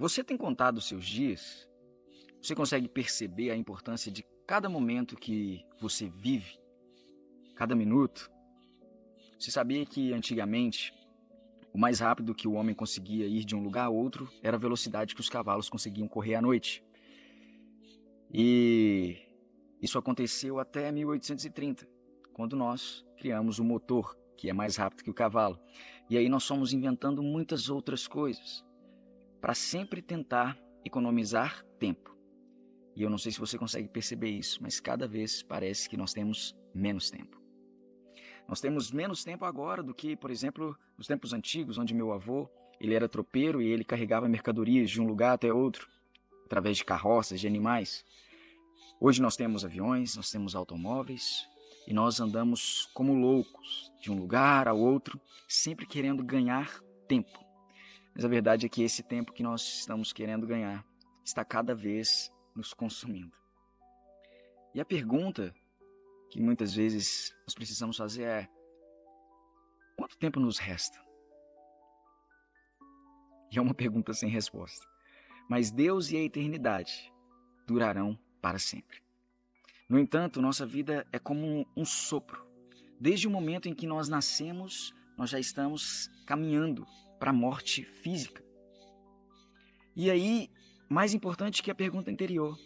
Você tem contado os seus dias? Você consegue perceber a importância de cada momento que você vive? Cada minuto? Você sabia que antigamente o mais rápido que o homem conseguia ir de um lugar a outro era a velocidade que os cavalos conseguiam correr à noite? E isso aconteceu até 1830, quando nós criamos o motor, que é mais rápido que o cavalo. E aí nós fomos inventando muitas outras coisas para sempre tentar economizar tempo. E eu não sei se você consegue perceber isso, mas cada vez parece que nós temos menos tempo. Nós temos menos tempo agora do que, por exemplo, nos tempos antigos, onde meu avô, ele era tropeiro e ele carregava mercadorias de um lugar até outro, através de carroças, de animais. Hoje nós temos aviões, nós temos automóveis e nós andamos como loucos, de um lugar ao outro, sempre querendo ganhar tempo. Mas a verdade é que esse tempo que nós estamos querendo ganhar está cada vez nos consumindo. E a pergunta que muitas vezes nós precisamos fazer é: quanto tempo nos resta? E é uma pergunta sem resposta. Mas Deus e a eternidade durarão para sempre. No entanto, nossa vida é como um sopro. Desde o momento em que nós nascemos, nós já estamos caminhando para a morte física. E aí, mais importante que a pergunta anterior,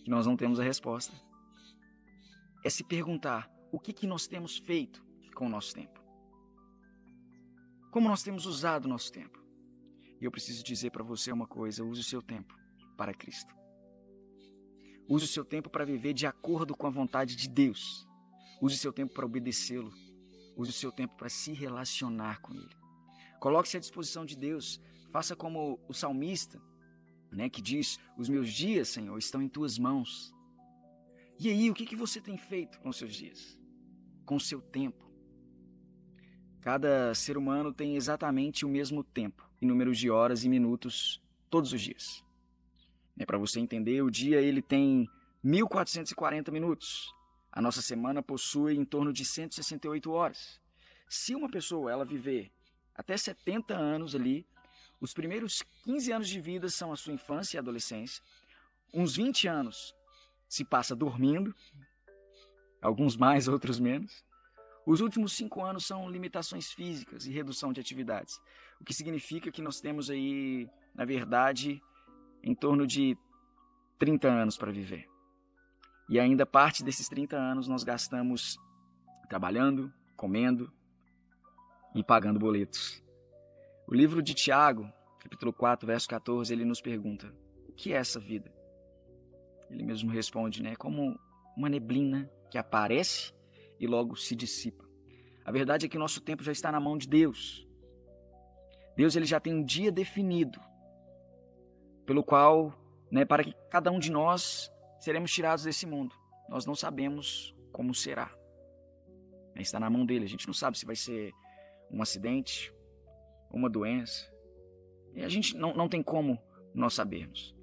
que nós não temos a resposta, é se perguntar o que nós temos feito com o nosso tempo. Como nós temos usado o nosso tempo. E eu preciso dizer para você uma coisa: use o seu tempo para Cristo. Use o seu tempo para viver de acordo com a vontade de Deus. Use o seu tempo para obedecê-lo. Use o seu tempo para se relacionar com Ele. Coloque-se à disposição de Deus. Faça como o salmista, que diz: os meus dias, Senhor, estão em tuas mãos. E aí, o que você tem feito com os seus dias? Com o seu tempo? Cada ser humano tem exatamente o mesmo tempo, em números de horas e minutos, todos os dias. Para você entender, o dia ele tem 1440 minutos. A nossa semana possui em torno de 168 horas. Se uma pessoa ela viver até 70 anos ali, os primeiros 15 anos de vida são a sua infância e adolescência. Uns 20 anos se passa dormindo, alguns mais, outros menos. Os últimos 5 anos são limitações físicas e redução de atividades, o que significa que nós temos aí, na verdade, em torno de 30 anos para viver. E ainda parte desses 30 anos nós gastamos trabalhando, comendo e pagando boletos. O livro de Tiago, capítulo 4, verso 14, ele nos pergunta: o que é essa vida? Ele mesmo responde, como uma neblina que aparece e logo se dissipa. A verdade é que o nosso tempo já está na mão de Deus. Deus ele já tem um dia definido, pelo qual, para que cada um de nós seremos tirados desse mundo. Nós não sabemos como será. Está na mão dele. A gente não sabe se vai ser um acidente, uma doença. E a gente não tem como nós sabermos.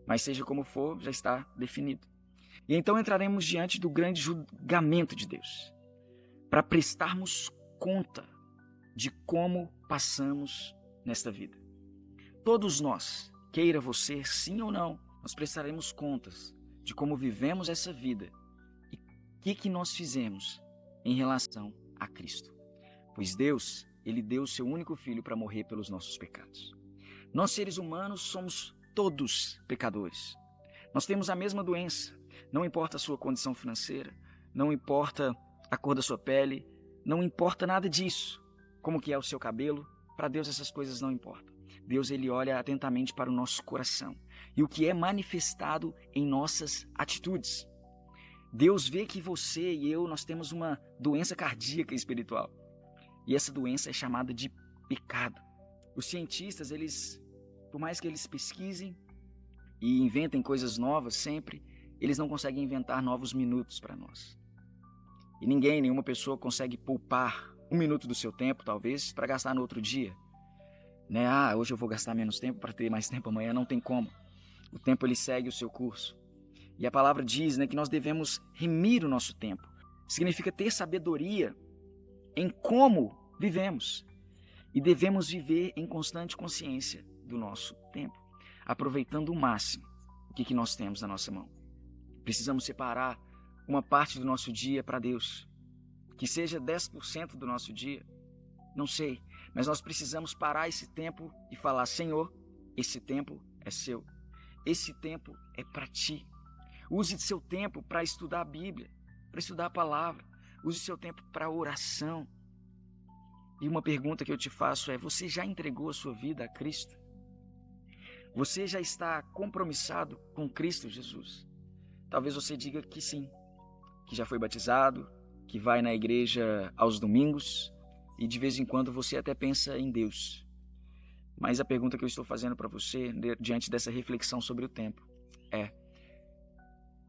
Mas seja como for, já está definido. E então entraremos diante do grande julgamento de Deus, para prestarmos conta de como passamos nesta vida. Todos nós, queira você sim ou não, nós prestaremos contas de como vivemos essa vida e o que nós fizemos em relação a Cristo. Pois Deus, ele deu o seu único filho para morrer pelos nossos pecados. Nós seres humanos somos todos pecadores. Nós temos a mesma doença, não importa a sua condição financeira, não importa a cor da sua pele, não importa nada disso. Como que é o seu cabelo, para Deus essas coisas não importam. Deus ele olha atentamente para o nosso coração e o que é manifestado em nossas atitudes. Deus vê que você e eu, nós temos uma doença cardíaca espiritual. E essa doença é chamada de pecado. Os cientistas, por mais que eles pesquisem e inventem coisas novas sempre, eles não conseguem inventar novos minutos para nós. E nenhuma pessoa consegue poupar 1 minuto do seu tempo, talvez, para gastar no outro dia. Hoje eu vou gastar menos tempo para ter mais tempo amanhã. Não tem como. O tempo ele segue o seu curso. E a palavra diz que nós devemos remir o nosso tempo. Significa ter sabedoria em como vivemos. E devemos viver em constante consciência do nosso tempo. aproveitando o máximo o que nós temos na nossa mão. Precisamos separar uma parte do nosso dia para Deus, que seja 10% do nosso dia, não sei, mas nós precisamos parar esse tempo e falar: Senhor, esse tempo é seu, esse tempo é para ti. Use seu tempo para estudar a Bíblia, para estudar a palavra, use seu tempo para oração. E uma pergunta que eu te faço é: você já entregou a sua vida a Cristo? Você já está compromissado com Cristo Jesus? Talvez você diga que sim, que já foi batizado, que vai na igreja aos domingos e de vez em quando você até pensa em Deus. Mas a pergunta que eu estou fazendo para você, diante dessa reflexão sobre o tempo, é: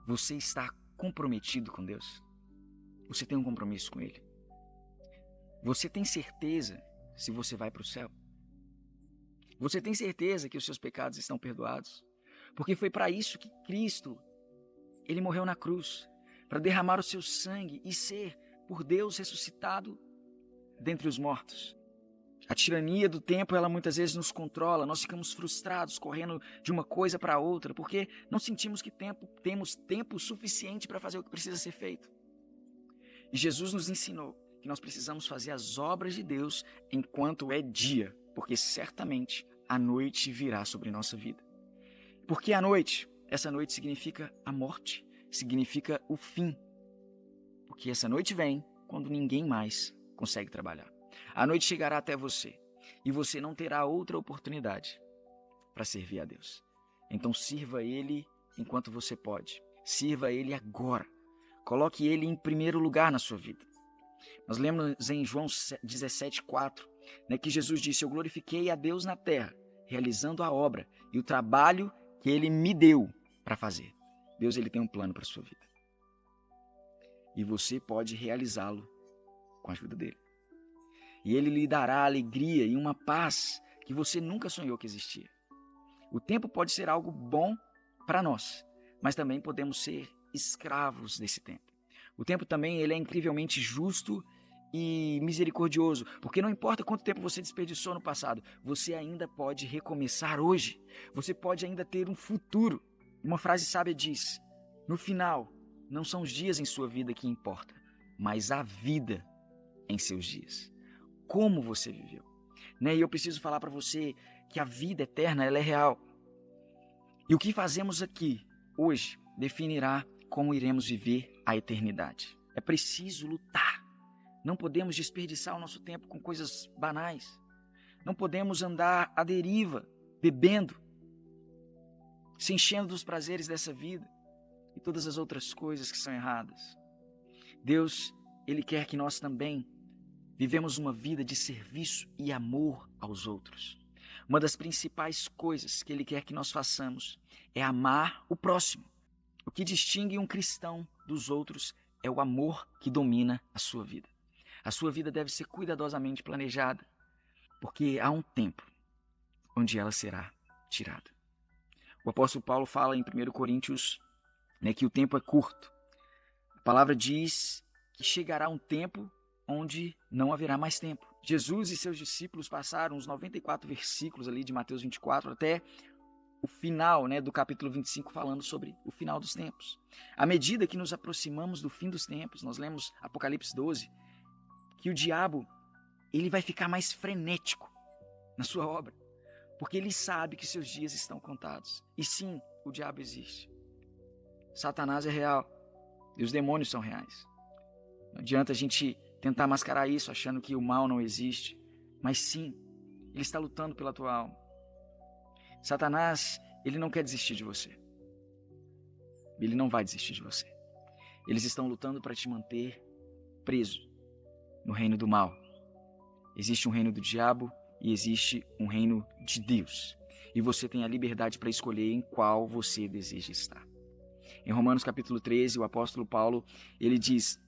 você está comprometido com Deus? Você tem um compromisso com Ele? Você tem certeza se você vai para o céu? Você tem certeza que os seus pecados estão perdoados? Porque foi para isso que Cristo, Ele morreu na cruz, para derramar o seu sangue e ser, por Deus, ressuscitado dentre os mortos. A tirania do tempo, ela muitas vezes nos controla, nós ficamos frustrados, correndo de uma coisa para outra, porque não sentimos que temos tempo suficiente para fazer o que precisa ser feito. E Jesus nos ensinou que nós precisamos fazer as obras de Deus enquanto é dia, porque certamente a noite virá sobre nossa vida. Porque a noite, essa noite significa a morte, significa o fim. Porque essa noite vem quando ninguém mais consegue trabalhar. A noite chegará até você e você não terá outra oportunidade para servir a Deus. Então sirva Ele enquanto você pode. Sirva Ele agora. Coloque Ele em primeiro lugar na sua vida. Nós lemos em João 17,4, que Jesus disse: eu glorifiquei a Deus na terra, realizando a obra e o trabalho que Ele me deu para fazer. Deus, Ele tem um plano para a sua vida. E você pode realizá-lo com a ajuda dEle. E Ele lhe dará alegria e uma paz que você nunca sonhou que existia. O tempo pode ser algo bom para nós, mas também podemos ser escravos desse tempo. O tempo também, ele é incrivelmente justo e misericordioso, porque não importa quanto tempo você desperdiçou no passado, você ainda pode recomeçar hoje. Você pode ainda ter um futuro. Uma frase sábia diz: no final, não são os dias em sua vida que importam, mas a vida em seus dias. Como você viveu. E eu preciso falar para você que a vida eterna, ela é real. E o que fazemos aqui, hoje, definirá como iremos viver a eternidade. É preciso lutar. Não podemos desperdiçar o nosso tempo com coisas banais. Não podemos andar à deriva, bebendo, se enchendo dos prazeres dessa vida e todas as outras coisas que são erradas. Deus, Ele quer que nós também vivemos uma vida de serviço e amor aos outros. Uma das principais coisas que Ele quer que nós façamos é amar o próximo. O que distingue um cristão dos outros é o amor que domina a sua vida. A sua vida deve ser cuidadosamente planejada, porque há um tempo onde ela será tirada. O apóstolo Paulo fala em 1 Coríntios que o tempo é curto. A palavra diz que chegará um tempo onde não haverá mais tempo. Jesus e seus discípulos passaram os 94 versículos ali de Mateus 24 até o final do capítulo 25 falando sobre o final dos tempos. À medida que nos aproximamos do fim dos tempos, nós lemos Apocalipse 12, que o diabo ele vai ficar mais frenético na sua obra, porque ele sabe que seus dias estão contados. E sim, o diabo existe. Satanás é real e os demônios são reais. Não adianta a gente tentar mascarar isso achando que o mal não existe, mas sim, ele está lutando pela tua alma. Satanás, ele não quer desistir de você. Ele não vai desistir de você. Eles estão lutando para te manter preso no reino do mal. Existe um reino do diabo e existe um reino de Deus. E você tem a liberdade para escolher em qual você deseja estar. Em Romanos capítulo 13, o apóstolo Paulo, ele diz: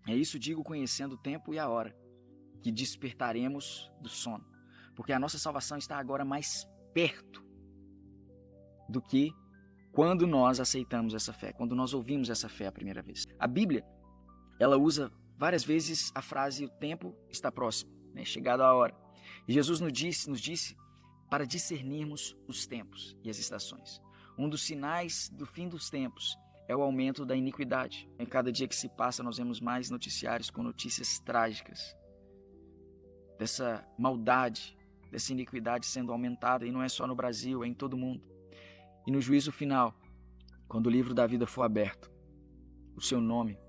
é isso digo conhecendo o tempo e a hora, que despertaremos do sono. Porque a nossa salvação está agora mais perto do que quando nós aceitamos essa fé, quando nós ouvimos essa fé a primeira vez. A Bíblia, ela usa várias vezes a frase: o tempo está próximo, chegado a hora. E Jesus nos disse para discernirmos os tempos e as estações. Um dos sinais do fim dos tempos é o aumento da iniquidade. Em cada dia que se passa, nós vemos mais noticiários com notícias trágicas dessa maldade, dessa iniquidade sendo aumentada, e não é só no Brasil, é em todo o mundo. E no juízo final, quando o livro da vida for aberto, o seu nome,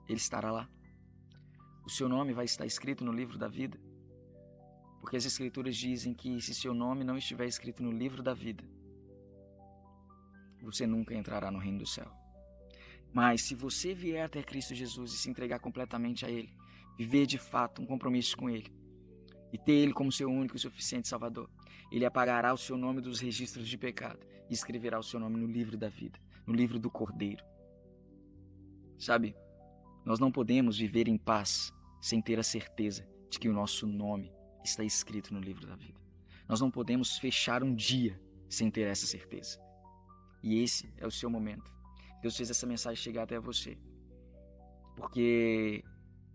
ele estará lá. O seu nome vai estar escrito no livro da vida, porque as Escrituras dizem que se seu nome não estiver escrito no livro da vida, você nunca entrará no reino do céu. Mas se você vier até Cristo Jesus e se entregar completamente a Ele, viver de fato um compromisso com Ele e ter Ele como seu único e suficiente Salvador, Ele apagará o seu nome dos registros de pecado e escreverá o seu nome no livro da vida, no livro do Cordeiro. Sabe, nós não podemos viver em paz sem ter a certeza de que o nosso nome está escrito no livro da vida. Nós não podemos fechar um dia sem ter essa certeza. E esse é o seu momento. Deus fez essa mensagem chegar até você, porque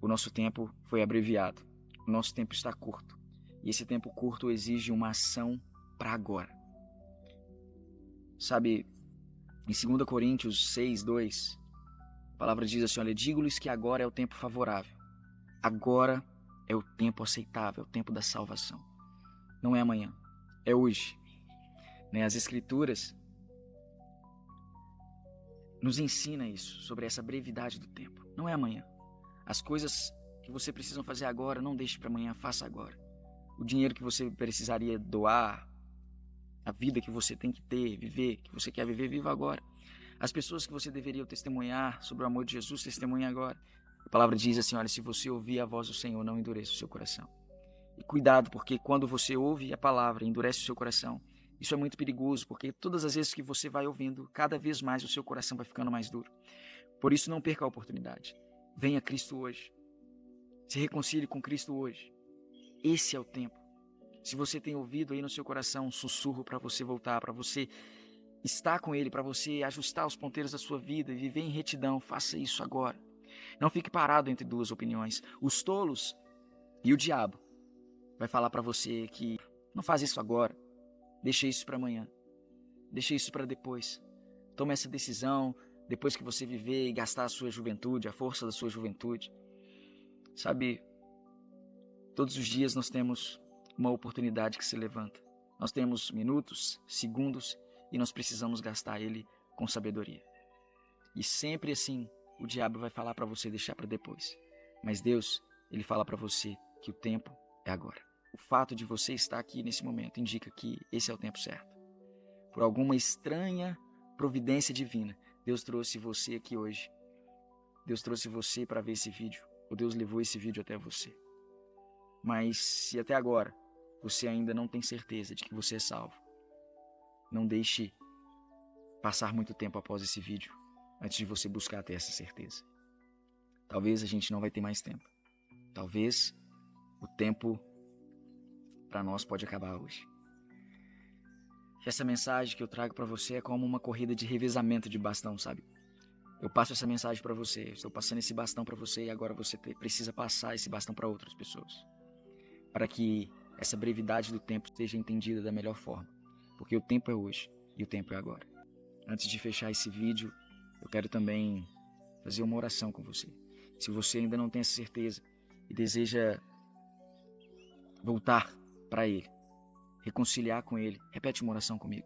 o nosso tempo foi abreviado. O nosso tempo está curto. E esse tempo curto exige uma ação para agora. Sabe, em 2 Coríntios 6:2, a palavra diz assim, olha, digo-lhes que agora é o tempo favorável. Agora é o tempo aceitável, é o tempo da salvação. Não é amanhã, é hoje. As Escrituras nos ensina isso, sobre essa brevidade do tempo. Não é amanhã. As coisas que você precisa fazer agora, não deixe para amanhã, faça agora. O dinheiro que você precisaria doar, a vida que você tem que ter, viver, que você quer viver, viva agora. As pessoas que você deveria testemunhar sobre o amor de Jesus, testemunhe agora. A palavra diz assim, olha, se você ouvir a voz do Senhor, não endureça o seu coração. E cuidado, porque quando você ouve a palavra e endurece o seu coração, isso é muito perigoso, porque todas as vezes que você vai ouvindo, cada vez mais o seu coração vai ficando mais duro. Por isso, não perca a oportunidade. Venha a Cristo hoje. Se reconcilie com Cristo hoje. Esse é o tempo. Se você tem ouvido aí no seu coração um sussurro para você voltar, para você estar com Ele, para você ajustar os ponteiros da sua vida e viver em retidão, faça isso agora. Não fique parado entre duas opiniões. Os tolos e o diabo vai falar para você que não faz isso agora. Deixa isso para amanhã. Deixa isso para depois. Tome essa decisão depois que você viver e gastar a sua juventude, a força da sua juventude. Sabe, todos os dias nós temos uma oportunidade que se levanta. Nós temos minutos, segundos e nós precisamos gastar ele com sabedoria. E sempre assim, o diabo vai falar para você deixar para depois. Mas Deus, ele fala para você que o tempo é agora. O fato de você estar aqui nesse momento indica que esse é o tempo certo. Por alguma estranha providência divina, Deus trouxe você aqui hoje. Deus trouxe você para ver esse vídeo. Ou Deus levou esse vídeo até você. Mas se até agora você ainda não tem certeza de que você é salvo, não deixe passar muito tempo após esse vídeo antes de você buscar ter essa certeza. Talvez a gente não vai ter mais tempo. Talvez o tempo para nós pode acabar hoje. Essa mensagem que eu trago para você é como uma corrida de revezamento de bastão, sabe? Eu passo essa mensagem para você, eu estou passando esse bastão para você e agora você precisa passar esse bastão para outras pessoas. Para que essa brevidade do tempo seja entendida da melhor forma. Porque o tempo é hoje e o tempo é agora. Antes de fechar esse vídeo, eu quero também fazer uma oração com você. Se você ainda não tem essa certeza e deseja voltar para Ele, reconciliar com Ele, repete uma oração comigo.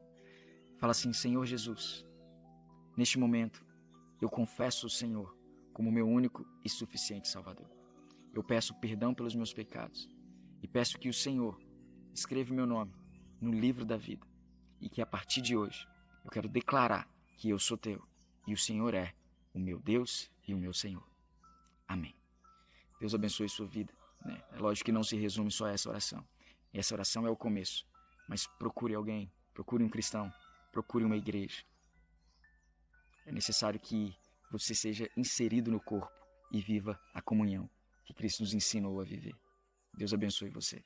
Fala assim, Senhor Jesus, neste momento eu confesso o Senhor como meu único e suficiente Salvador. Eu peço perdão pelos meus pecados e peço que o Senhor escreva meu nome no livro da vida e que a partir de hoje eu quero declarar que eu sou teu e o Senhor é o meu Deus e o meu Senhor. Amém. Deus abençoe sua vida. É lógico que não se resume só a essa oração. Essa oração é o começo, mas procure alguém, procure um cristão, procure uma igreja. É necessário que você seja inserido no corpo e viva a comunhão que Cristo nos ensinou a viver. Deus abençoe você.